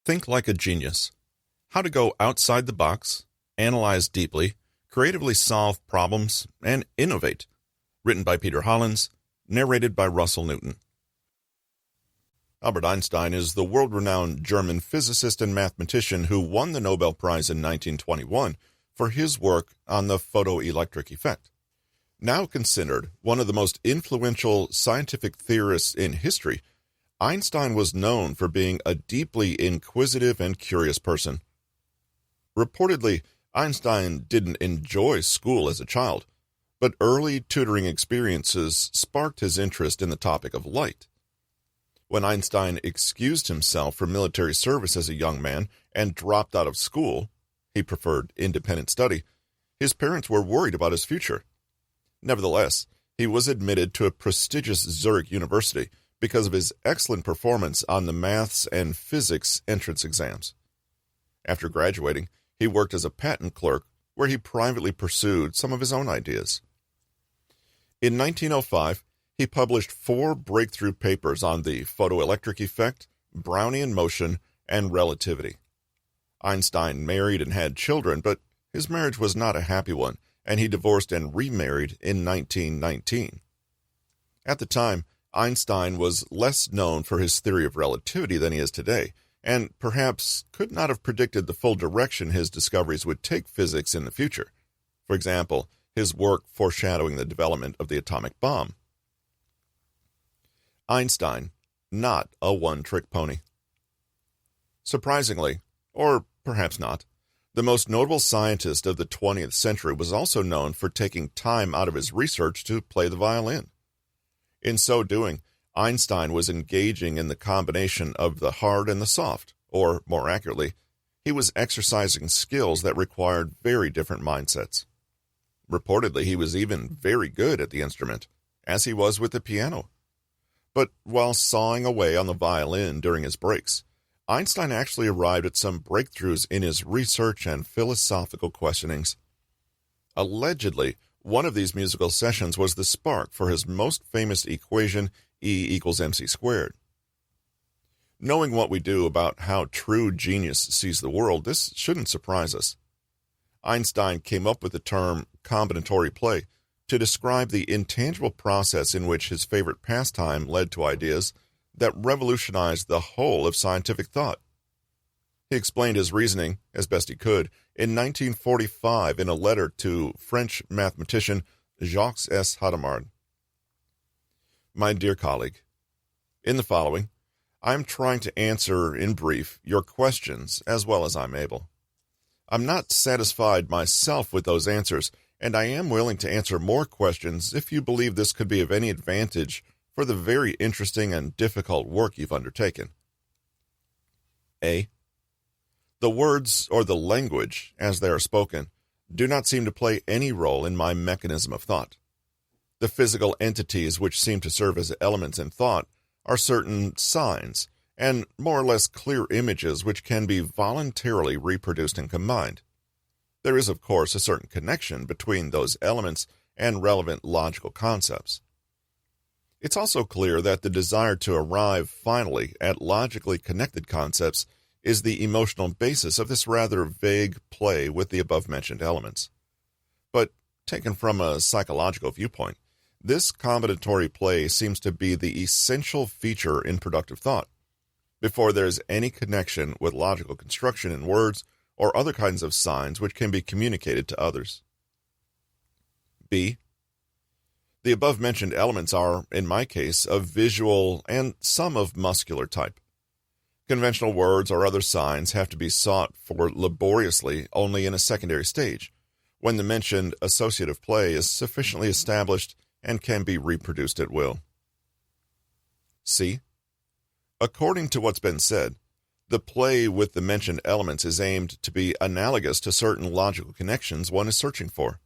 Think like a genius. How to go outside the box, analyze deeply, creatively solve problems, and innovate. Written by Peter Hollins, narrated by Russell Newton. Albert Einstein is the world-renowned German physicist and mathematician who won the Nobel Prize in 1921 for his work on the photoelectric effect. Now considered one of the most influential scientific theorists in history, Einstein was known for being a deeply inquisitive and curious person. Reportedly, Einstein didn't enjoy school as a child, but early tutoring experiences sparked his interest in the topic of light. When Einstein excused himself from military service as a young man and dropped out of school, he preferred independent study, his parents were worried about his future. Nevertheless, he was admitted to a prestigious Zurich university because of his excellent performance on the maths and physics entrance exams. After graduating, he worked as a patent clerk where he privately pursued some of his own ideas. In 1905, he published 4 breakthrough papers on the photoelectric effect, Brownian motion, and relativity. Einstein married and had children, but his marriage was not a happy one, and he divorced and remarried in 1919. At the time, Einstein was less known for his theory of relativity than he is today, and perhaps could not have predicted the full direction his discoveries would take physics in the future. For example, his work foreshadowing the development of the atomic bomb. Einstein, not a one-trick pony. Surprisingly, or perhaps not, the most notable scientist of the 20th century was also known for taking time out of his research to play the violin. In so doing, Einstein was engaging in the combination of the hard and the soft, or, more accurately, he was exercising skills that required very different mindsets. Reportedly, he was even very good at the instrument, as he was with the piano. But while sawing away on the violin during his breaks, Einstein actually arrived at some breakthroughs in his research and philosophical questionings. Allegedly, one of these musical sessions was the spark for his most famous equation, E=mc². Knowing what we do about how true genius sees the world, this shouldn't surprise us. Einstein came up with the term combinatory play to describe the intangible process in which his favorite pastime led to ideas that revolutionized the whole of scientific thought. He explained his reasoning, as best he could, in 1945 in a letter to French mathematician Jacques S. Hadamard. My dear colleague, in the following, I am trying to answer, in brief, your questions as well as I'm able. I'm not satisfied myself with those answers, and I am willing to answer more questions if you believe this could be of any advantage for the very interesting and difficult work you've undertaken. A. The words or the language, as they are spoken, do not seem to play any role in my mechanism of thought. The physical entities which seem to serve as elements in thought are certain signs and more or less clear images which can be voluntarily reproduced and combined. There is, of course, a certain connection between those elements and relevant logical concepts. It's also clear that the desire to arrive finally at logically connected concepts is the emotional basis of this rather vague play with the above-mentioned elements. But taken from a psychological viewpoint, this combinatory play seems to be the essential feature in productive thought, before there's any connection with logical construction in words or other kinds of signs which can be communicated to others. B. The above-mentioned elements are, in my case, of visual and some of muscular type. Conventional words or other signs have to be sought for laboriously only in a secondary stage, when the mentioned associative play is sufficiently established and can be reproduced at will. C. According to what's been said, the play with the mentioned elements is aimed to be analogous to certain logical connections one is searching for.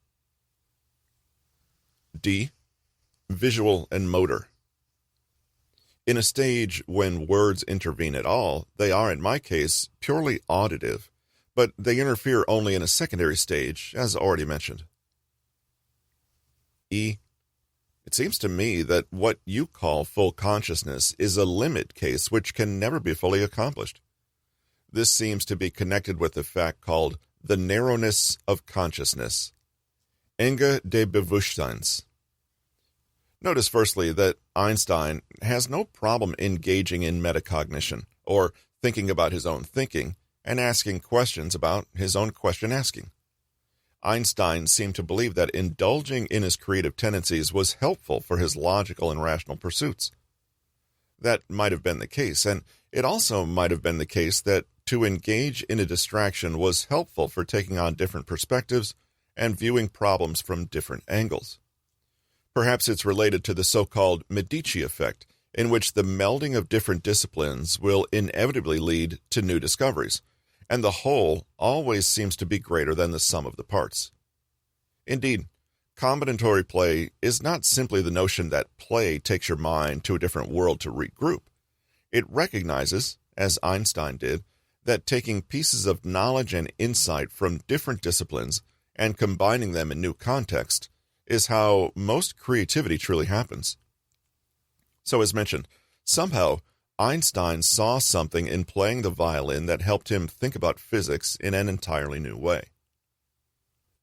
D. Visual and motor. In a stage when words intervene at all, they are, in my case, purely auditive, but they interfere only in a secondary stage, as already mentioned. E. It seems to me that what you call full consciousness is a limit case which can never be fully accomplished. This seems to be connected with the fact called the narrowness of consciousness, Enge des Bewusstseins. Notice firstly that Einstein has no problem engaging in metacognition, or thinking about his own thinking, and asking questions about his own question asking. Einstein seemed to believe that indulging in his creative tendencies was helpful for his logical and rational pursuits. That might have been the case, and it also might have been the case that to engage in a distraction was helpful for taking on different perspectives and viewing problems from different angles. Perhaps it's related to the so-called Medici effect, in which the melding of different disciplines will inevitably lead to new discoveries, and the whole always seems to be greater than the sum of the parts. Indeed, combinatory play is not simply the notion that play takes your mind to a different world to regroup. It recognizes, as Einstein did, that taking pieces of knowledge and insight from different disciplines and combining them in new contexts is how most creativity truly happens. So as mentioned, somehow Einstein saw something in playing the violin that helped him think about physics in an entirely new way.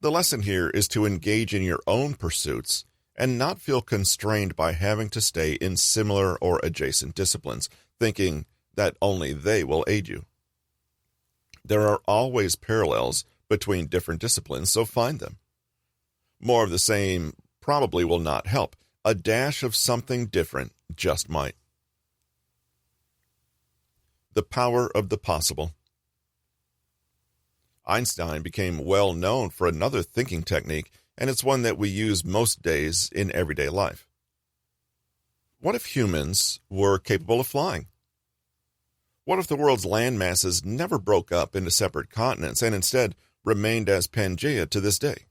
The lesson here is to engage in your own pursuits and not feel constrained by having to stay in similar or adjacent disciplines, thinking that only they will aid you. There are always parallels between different disciplines, so find them. More of the same probably will not help. A dash of something different just might. The power of the possible. Einstein became well known for another thinking technique, and it's one that we use most days in everyday life. What if humans were capable of flying? What if the world's land masses never broke up into separate continents and instead remained as Pangaea to this day?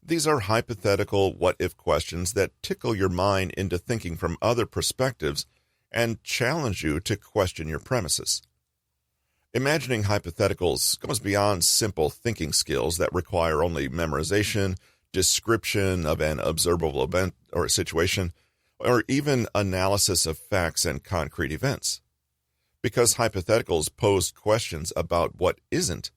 These are hypothetical what-if questions that tickle your mind into thinking from other perspectives and challenge you to question your premises. Imagining hypotheticals goes beyond simple thinking skills that require only memorization, description of an observable event or a situation, or even analysis of facts and concrete events. Because hypotheticals pose questions about what isn't,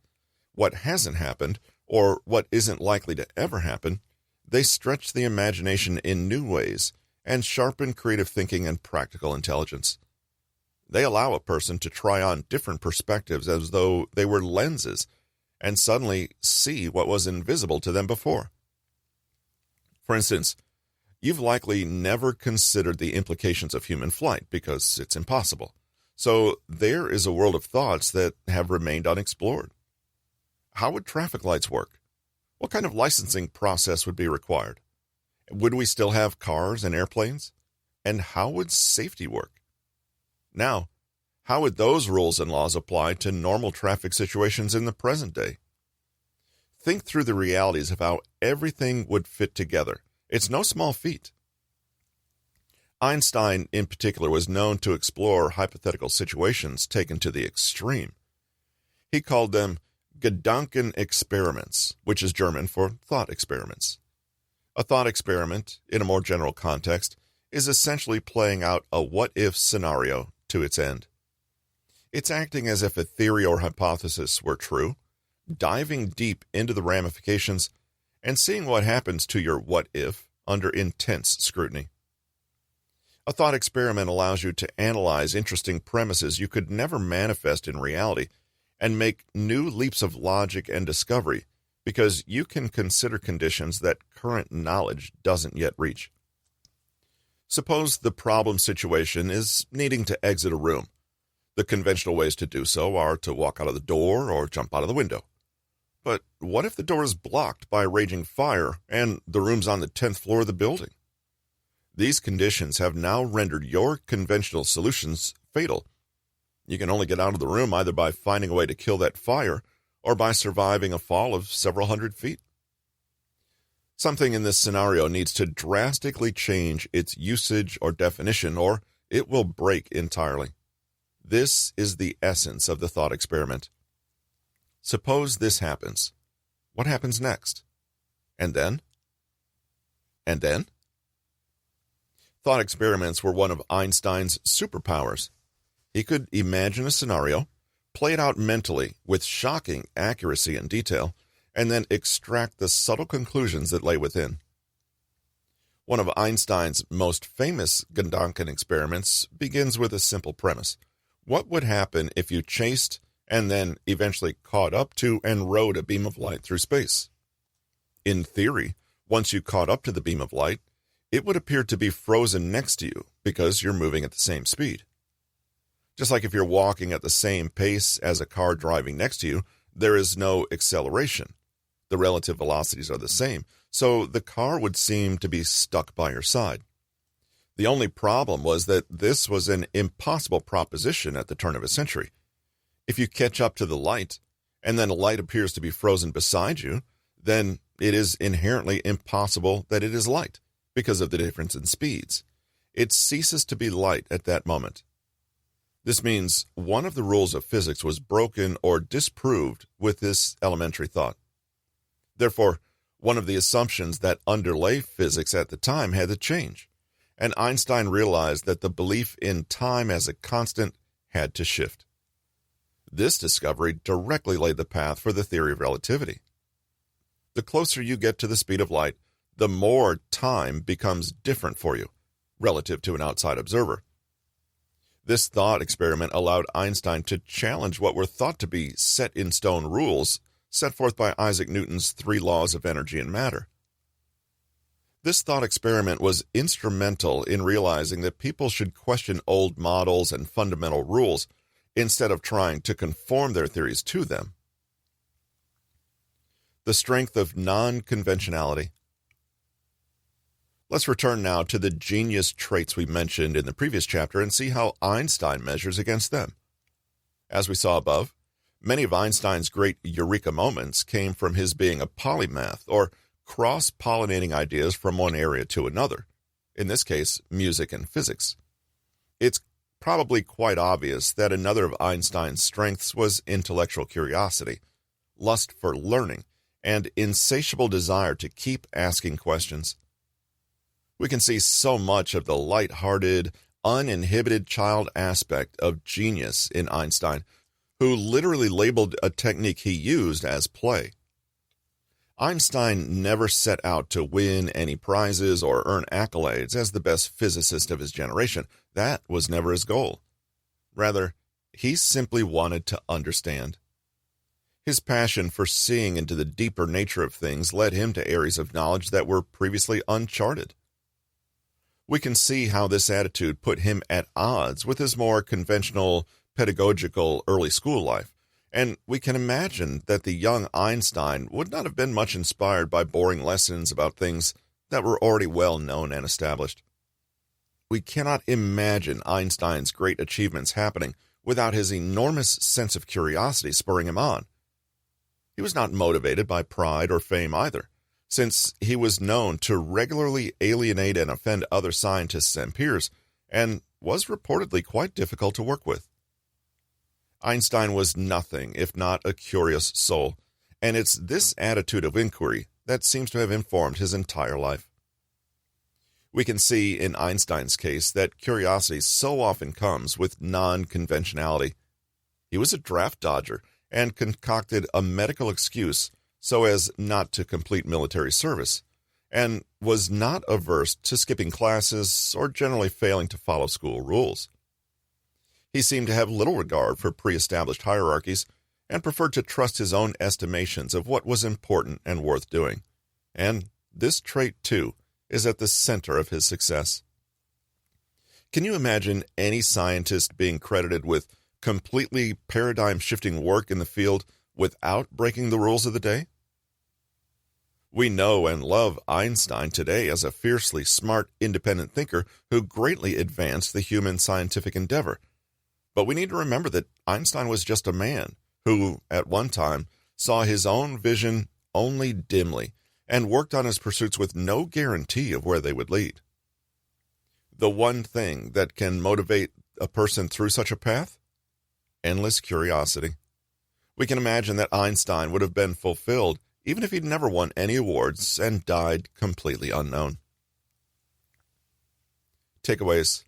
what hasn't happened, or what isn't likely to ever happen, they stretch the imagination in new ways and sharpen creative thinking and practical intelligence. They allow a person to try on different perspectives as though they were lenses and suddenly see what was invisible to them before. For instance, you've likely never considered the implications of human flight because it's impossible. So there is a world of thoughts that have remained unexplored. How would traffic lights work? What kind of licensing process would be required? Would we still have cars and airplanes? And how would safety work? Now, how would those rules and laws apply to normal traffic situations in the present day? Think through the realities of how everything would fit together. It's no small feat. Einstein, in particular, was known to explore hypothetical situations taken to the extreme. He called them Gedankenexperiments, which is German for thought experiments. A thought experiment, in a more general context, is essentially playing out a what-if scenario to its end. It's acting as if a theory or hypothesis were true, diving deep into the ramifications, and seeing what happens to your what-if under intense scrutiny. A thought experiment allows you to analyze interesting premises you could never manifest in reality and make new leaps of logic and discovery because you can consider conditions that current knowledge doesn't yet reach. Suppose the problem situation is needing to exit a room. The conventional ways to do so are to walk out of the door or jump out of the window. But what if the door is blocked by a raging fire and the room's on the 10th floor of the building? These conditions have now rendered your conventional solutions fatal. You can only get out of the room either by finding a way to kill that fire or by surviving a fall of several hundred feet. Something in this scenario needs to drastically change its usage or definition, or it will break entirely. This is the essence of the thought experiment. Suppose this happens. What happens next? And then? And then? Thought experiments were one of Einstein's superpowers. He could imagine a scenario, play it out mentally with shocking accuracy and detail, and then extract the subtle conclusions that lay within. One of Einstein's most famous Gedanken experiments begins with a simple premise. What would happen if you chased and then eventually caught up to and rode a beam of light through space? In theory, once you caught up to the beam of light, it would appear to be frozen next to you because you're moving at the same speed. Just like if you're walking at the same pace as a car driving next to you, there is no acceleration. The relative velocities are the same, so the car would seem to be stuck by your side. The only problem was that this was an impossible proposition at the turn of a century. If you catch up to the light, and then a light appears to be frozen beside you, then it is inherently impossible that it is light, because of the difference in speeds. It ceases to be light at that moment. This means one of the rules of physics was broken or disproved with this elementary thought. Therefore, one of the assumptions that underlay physics at the time had to change, and Einstein realized that the belief in time as a constant had to shift. This discovery directly laid the path for the theory of relativity. The closer you get to the speed of light, the more time becomes different for you, relative to an outside observer. This thought experiment allowed Einstein to challenge what were thought to be set-in-stone rules set forth by Isaac Newton's 3 laws of energy and matter. This thought experiment was instrumental in realizing that people should question old models and fundamental rules instead of trying to conform their theories to them. The strength of non-conventionality. Let's return now to the genius traits we mentioned in the previous chapter and see how Einstein measures against them. As we saw above, many of Einstein's great eureka moments came from his being a polymath, or cross-pollinating ideas from one area to another, in this case, music and physics. It's probably quite obvious that another of Einstein's strengths was intellectual curiosity, lust for learning, and insatiable desire to keep asking questions. We can see so much of the light-hearted, uninhibited child aspect of genius in Einstein, who literally labeled a technique he used as play. Einstein never set out to win any prizes or earn accolades as the best physicist of his generation. That was never his goal. Rather, he simply wanted to understand. His passion for seeing into the deeper nature of things led him to areas of knowledge that were previously uncharted. We can see how this attitude put him at odds with his more conventional, pedagogical early school life, and we can imagine that the young Einstein would not have been much inspired by boring lessons about things that were already well known and established. We cannot imagine Einstein's great achievements happening without his enormous sense of curiosity spurring him on. He was not motivated by pride or fame either, since he was known to regularly alienate and offend other scientists and peers, and was reportedly quite difficult to work with. Einstein was nothing if not a curious soul, and it's this attitude of inquiry that seems to have informed his entire life. We can see in Einstein's case that curiosity so often comes with non-conventionality. He was a draft dodger and concocted a medical excuse so as not to complete military service, and was not averse to skipping classes or generally failing to follow school rules. He seemed to have little regard for pre-established hierarchies and preferred to trust his own estimations of what was important and worth doing. And this trait, too, is at the center of his success. Can you imagine any scientist being credited with completely paradigm-shifting work in the field without breaking the rules of the day? We know and love Einstein today as a fiercely smart, independent thinker who greatly advanced the human scientific endeavor. But we need to remember that Einstein was just a man who, at one time, saw his own vision only dimly and worked on his pursuits with no guarantee of where they would lead. The one thing that can motivate a person through such a path? Endless curiosity. We can imagine that Einstein would have been fulfilled even if he'd never won any awards and died completely unknown. Takeaways.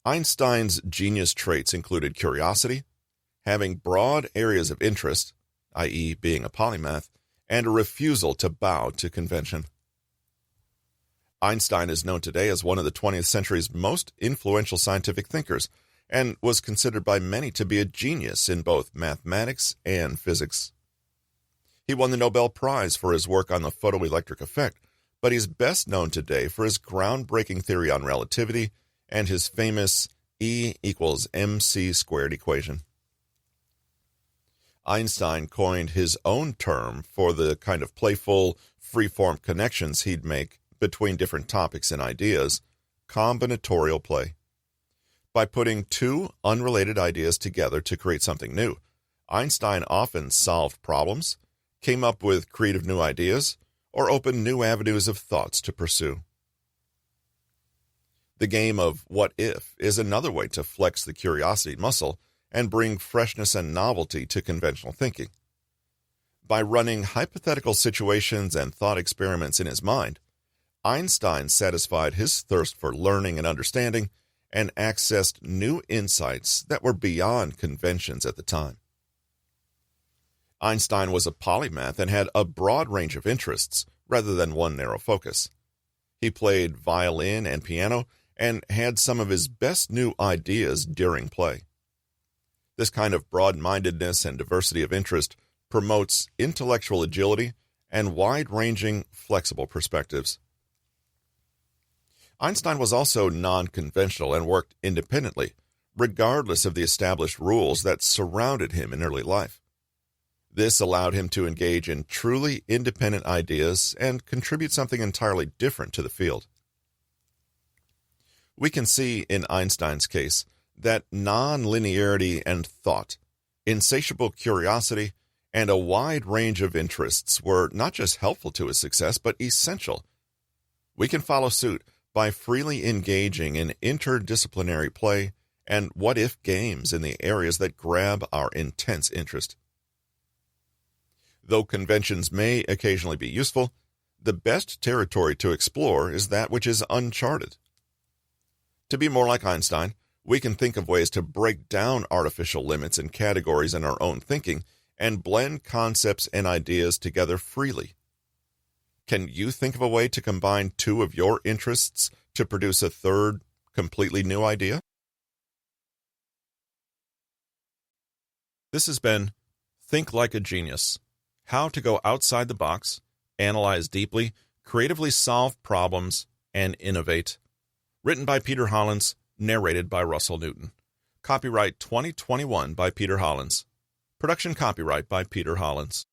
Einstein's genius traits included curiosity, having broad areas of interest, i.e., being a polymath, and a refusal to bow to convention. Einstein is known today as one of the 20th century's most influential scientific thinkers, and was considered by many to be a genius in both mathematics and physics. He won the Nobel Prize for his work on the photoelectric effect, but he's best known today for his groundbreaking theory on relativity and his famous E equals mc squared equation. Einstein coined his own term for the kind of playful, free-form connections he'd make between different topics and ideas, combinatorial play. By putting two unrelated ideas together to create something new, Einstein often solved problems, came up with creative new ideas, or opened new avenues of thoughts to pursue. The game of what if is another way to flex the curiosity muscle and bring freshness and novelty to conventional thinking. By running hypothetical situations and thought experiments in his mind, Einstein satisfied his thirst for learning and understanding and accessed new insights that were beyond conventions at the time. Einstein was a polymath and had a broad range of interests rather than one narrow focus. He played violin and piano and had some of his best new ideas during play. This kind of broad-mindedness and diversity of interest promotes intellectual agility and wide-ranging, flexible perspectives. Einstein was also non-conventional and worked independently, regardless of the established rules that surrounded him in early life. This allowed him to engage in truly independent ideas and contribute something entirely different to the field. We can see in Einstein's case that non-linearity and thought, insatiable curiosity, and a wide range of interests were not just helpful to his success, but essential. We can follow suit by freely engaging in interdisciplinary play and what-if games in the areas that grab our intense interest. Though conventions may occasionally be useful, the best territory to explore is that which is uncharted. To be more like Einstein, we can think of ways to break down artificial limits and categories in our own thinking and blend concepts and ideas together freely. Can you think of a way to combine two of your interests to produce a third, completely new idea? This has been Think Like a Genius: How to Go Outside the Box, Analyze Deeply, Creatively Solve Problems, and Innovate. Written by Peter Hollins, narrated by Russell Newton. Copyright 2021 by Peter Hollins. Production copyright by Peter Hollins.